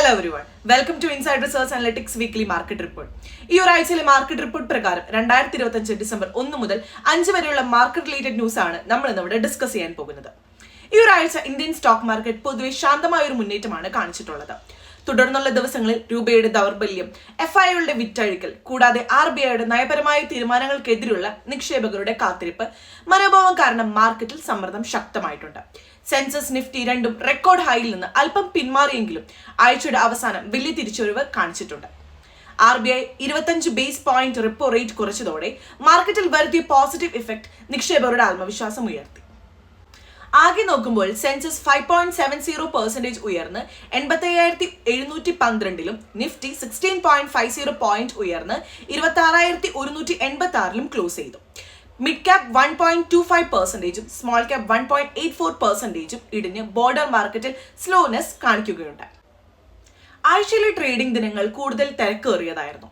Hello everyone, welcome to Inside Research Analytics weekly market report. ഈ ഒരാഴ്ചയിലെ market report പ്രകാരം 2025 December 1 മുതൽ 5 വരെയുള്ള മാർക്കറ്റ് റിലേറ്റഡ് ന്യൂസ് ആണ് നമ്മൾ ഇന്നിവിടെ ഡിസ്കസ് ചെയ്യാൻ പോകുന്നത്. ഈ ഒരാഴ്ച ഇന്ത്യൻ സ്റ്റോക്ക് മാർക്കറ്റ് പൊതുവെ ശാന്തമായ ഒരു മുന്നേറ്റമാണ് കാണിച്ചിട്ടുള്ളത്. തുടർന്നുള്ള ദിവസങ്ങളിൽ രൂപയുടെ ദൗർബല്യം, FIIയുടെ വിറ്റഴിക്കൽ, കൂടാതെ RBIയുടെ നയപരമായ തീരുമാനങ്ങൾക്കെതിരെയുള്ള നിക്ഷേപകരുടെ കാത്തിരിപ്പ് മനോഭാവം കാരണം മാർക്കറ്റിൽ സമ്മർദ്ദം ശക്തമായിട്ടുണ്ട്. സെൻസസ്, നിഫ്റ്റി രണ്ടും റെക്കോർഡ് ഹൈയിൽ നിന്ന് അല്പം പിന്മാറിയെങ്കിലും ആഴ്ചയുടെ അവസാനം വലിയ തിരിച്ചുവരവ് കാണിച്ചിട്ടുണ്ട്. RBI 25 base point repo rate കുറച്ചതോടെ മാർക്കറ്റിൽ വരുത്തിയ പോസിറ്റീവ് ഇഫക്ട് നിക്ഷേപകരുടെ ആത്മവിശ്വാസം ഉയർത്തി. ആകെ നോക്കുമ്പോൾ സെൻസസ് 5.70% ഉയർന്ന് 85,712 നിഫ്റ്റി 16.50 പോയിന്റ് ഉയർന്ന് 26,186 ക്ലോസ് ചെയ്തു. മിഡ് ക്യാപ് 1.25%, സ്മോൾ ക്യാപ് 1.84% ഇടിഞ്ഞ് ബോർഡർ മാർക്കറ്റിൽ സ്ലോനെസ് കാണിക്കുകയുണ്ടായി. ആഴ്ചയിലെ ട്രേഡിംഗ് ദിനങ്ങൾ കൂടുതൽ തിരക്കേറിയതായിരുന്നു.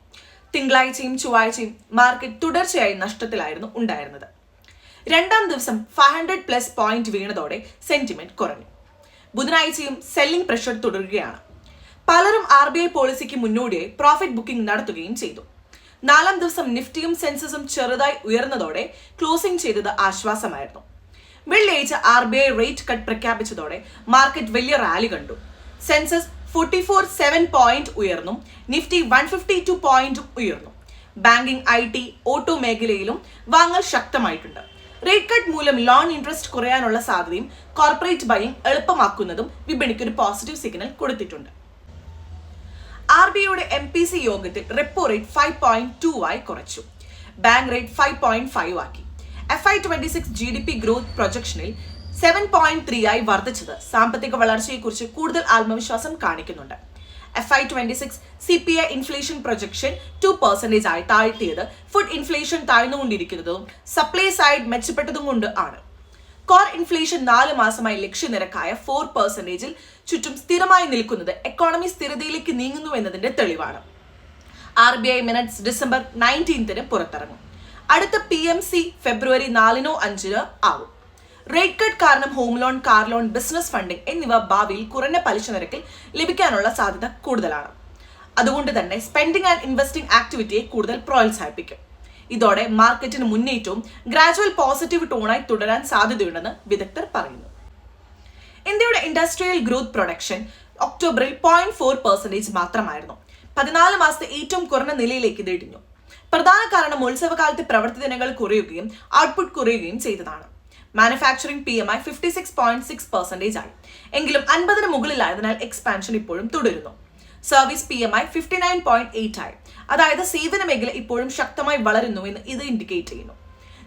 തിങ്കളാഴ്ചയും ചൊവ്വാഴ്ചയും മാർക്കറ്റ് തുടർച്ചയായി നഷ്ടത്തിലായിരുന്നു ഉണ്ടായിരുന്നത്. രണ്ടാം ദിവസം 500+ പോയിന്റ് വീണതോടെ സെന്റിമെന്റ് കുറഞ്ഞു. ബുധനാഴ്ചയും സെല്ലിംഗ് പ്രഷർ തുടരുകയാണ്. പലരും RBI പോളിസിക്ക് മുന്നോടിയായി പ്രോഫിറ്റ് ബുക്കിംഗ് നടത്തുകയും ചെയ്തു. നാലാം ദിവസം നിഫ്റ്റിയും സെൻസസും ചെറുതായി ഉയർന്നതോടെ ക്ലോസിംഗ് ചെയ്തത് ആശ്വാസമായിരുന്നു. വെള്ളിയാഴ്ച RBI റേറ്റ് കട്ട് പ്രഖ്യാപിച്ചതോടെ മാർക്കറ്റ് വലിയ റാലി കണ്ടു. സെൻസസ് 44.7 പോയിന്റ് ഉയർന്നു, നിഫ്റ്റി 152 പോയിന്റും ഉയർന്നു. ബാങ്കിംഗ്, IT, ഓട്ടോ മേഖലയിലും വാങ്ങൽ ശക്തമായിട്ടുണ്ട്. റേറ്റ് കട്ട് മൂലം ലോൺ ഇൻട്രസ്റ്റ് കുറയാനുള്ള സാധ്യതയും കോർപ്പറേറ്റ് ബൈയിങ് എളുപ്പമാക്കുന്നതും വിപണിക്ക് ഒരു പോസിറ്റീവ് സിഗ്നൽ കൊടുത്തിട്ടുണ്ട്. RBIയുടെ MPC യോഗത്തിൽ റെപ്പോ റേറ്റ് 5.2 ആയി കുറച്ചു. ബാങ്ക് റേറ്റ് 5.5 ആക്കി. FY26 GDP ഗ്രോത്ത് പ്രൊജക്ഷനിൽ 7.3 ആയി വർദ്ധിച്ചത് സാമ്പത്തിക വളർച്ചയെക്കുറിച്ച് കൂടുതൽ ആത്മവിശ്വാസം കാണിക്കുന്നുണ്ട്. FY26 CPI ഇൻഫ്ലേഷൻ പ്രൊജക്ഷൻ 2% ആയി താഴ്ത്തിയത് ഫുഡ് ഇൻഫ്ലേഷൻ താഴ്ന്നുകൊണ്ടിരിക്കുന്നതും സപ്ലൈ സൈഡ് മെച്ചപ്പെട്ടതും കൊണ്ട് ആണ്. കോർ ഇൻഫ്ലേഷൻ 4 മാസമായി ലക്ഷ്യനിരക്കായ 4% ചുറ്റും സ്ഥിരമായി നിൽക്കുന്നത് എക്കോണമി സ്ഥിരതയിലേക്ക് നീങ്ങുന്നു എന്നതിന്റെ തെളിവാണ്. RBI minutes December 19 പുറത്തിറങ്ങും. അടുത്ത PMC ഫെബ്രുവരി 4 5 ആവും. റേറ്റ് കട്ട് കാരണം home loan, car loan, business funding എന്നിവ ഭാവിയിൽ കുറഞ്ഞ പലിശ നിരക്കിൽ ലഭിക്കാനുള്ള സാധ്യത കൂടുതലാണ്. അതുകൊണ്ട് തന്നെ സ്പെൻഡിംഗ് ആൻഡ് ഇൻവെസ്റ്റിംഗ് ആക്ടിവിറ്റിയെ കൂടുതൽ പ്രോത്സാഹിപ്പിക്കും. ഇതോടെ മാർക്കറ്റിന് മുന്നേറ്റവും ഗ്രാജുവൽ പോസിറ്റീവ് ടോണായി തുടരാൻ സാധ്യതയുണ്ടെന്ന് വിദഗ്ധർ പറയുന്നു. ഇന്ത്യയുടെ ഇൻഡസ്ട്രിയൽ ഗ്രോത്ത് പ്രൊഡക്ഷൻ ഒക്ടോബറിൽ 0.4% മാത്രമായിരുന്നു. 14 മാസത്തെ ഏറ്റവും കുറഞ്ഞ നിലയിലേക്ക് ഇത് ഇടിഞ്ഞു. പ്രധാന കാരണം ഉത്സവകാലത്തെ പ്രവൃത്തി ദിനങ്ങൾ കുറയുകയും ഔട്ട്പുട്ട് കുറയുകയും ചെയ്തതാണ്. മാനുഫാക്ചറിംഗ് PMI 56.6% ആയി. എങ്കിലും 50 മുകളിലായതിനാൽ എക്സ്പാൻഷൻ ഇപ്പോഴും തുടരുന്നു. സർവീസ് PMI 59.8 ആയി. അതായത് സേവന മേഖല ഇപ്പോഴും ശക്തമായി വളരുന്നു എന്ന് ഇത് ഇൻഡിക്കേറ്റ് ചെയ്യുന്നു.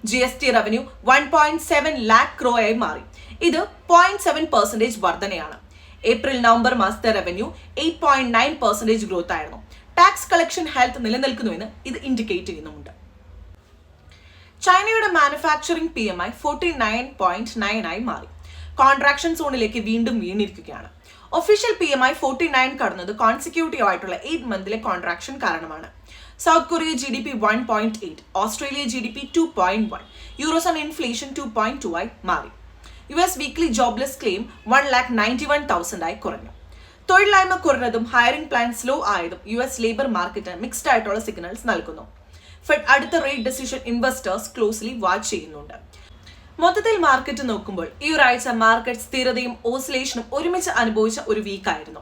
GST റവന്യൂ 1.7 lakh crore ആയി മാറി. ഇത് 0.7% വർധനയാണ്. ഏപ്രിൽ നവംബർ മാസത്തെ റവന്യൂ 8.9% ഗ്രോത്ത് ആയിരുന്നു. ടാക്സ് കളക്ഷൻ ഹെൽത്ത് നിലനിൽക്കുന്നുവെന്ന് ഇത് ഇൻഡിക്കേറ്റ് ചെയ്യുന്നുണ്ട്. ചൈനയുടെ മാനുഫാക്ചറിംഗ് PMI 49.9 ആയി മാറി. കോൺട്രാക്ഷൻ സോണിലേക്ക് വീണ്ടും വീണിരിക്കുകയാണ്. ഒഫീഷ്യൽ PMI 49 കടന്നത് കോൺസിക്യൂട്ടീവ് ആയിട്ടുള്ള 8 മന്തിലെ കോൺട്രാക്ഷൻ കാരണമാണ്. South Korea GDP 1.8, Australia GDP 2.1, eurozone inflation 2.2 ആയി മാറി. US വീക്ക്ലി ജോബ്ലെസ് ക്ലെയിം 191,000 ആയി കുറഞ്ഞു. തൊഴിലില്ലായ്മ കുറഞ്ഞതും ഹയറിംഗ് പ്ലാൻ സ്ലോ ആയതും US ലേബർ മാർക്കറ്റിന് മിക്സ്ഡ് ആയിട്ടുള്ള സിഗ്നൽസ് നൽകുന്നു. ഫെഡ് അടുത്ത rate decision investors closely watch ചെയ്യുന്നുണ്ട്. മൊത്തത്തിൽ മാർക്കറ്റ് നോക്കുമ്പോൾ ഈ ഒരാഴ്ച മാർക്കറ്റ് സ്ഥിരതയും ഓസിലേഷനും ഒരുമിച്ച് അനുഭവിച്ച ഒരു വീക്കായിരുന്നു.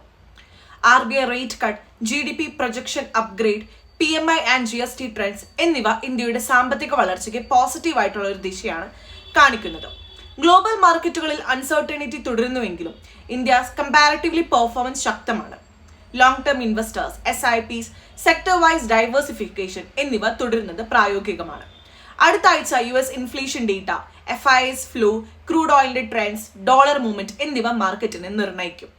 RBI rate cut, GDP projection upgrade, PMI and GST trends എന്നിവ ഇന്ത്യയുടെ സാമ്പത്തിക വളർച്ചയ്ക്ക് പോസിറ്റീവ് ആയിട്ടുള്ള ഒരു ദിശയാണ് കാണിക്കുന്നത്. ഗ്ലോബൽ മാർക്കറ്റുകളിൽ അൺസർട്ടനിറ്റി തുടരുന്നുവെങ്കിലും ഇന്ത്യ കമ്പാരിറ്റീവ്ലി പെർഫോമൻസ് ശക്തമാണ്. Long term investors, SIPs, sector wise diversification എന്നിവ തുടരുന്നത് പ്രായോഗികമാണ്. അടുത്ത ആഴ്ച US inflation data, FIIs flow, crude ഓയിലിന്റെ ട്രെൻഡ്സ്, ഡോളർ മൂവ്മെന്റ് എന്നിവ മാർക്കറ്റിനെ നിർണ്ണയിക്കും.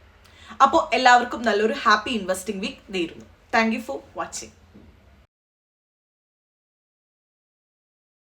അപ്പോൾ എല്ലാവർക്കും നല്ലൊരു ഹാപ്പി ഇൻവെസ്റ്റിംഗ് വീക്ക് നേരുന്നു. Thank you for watching.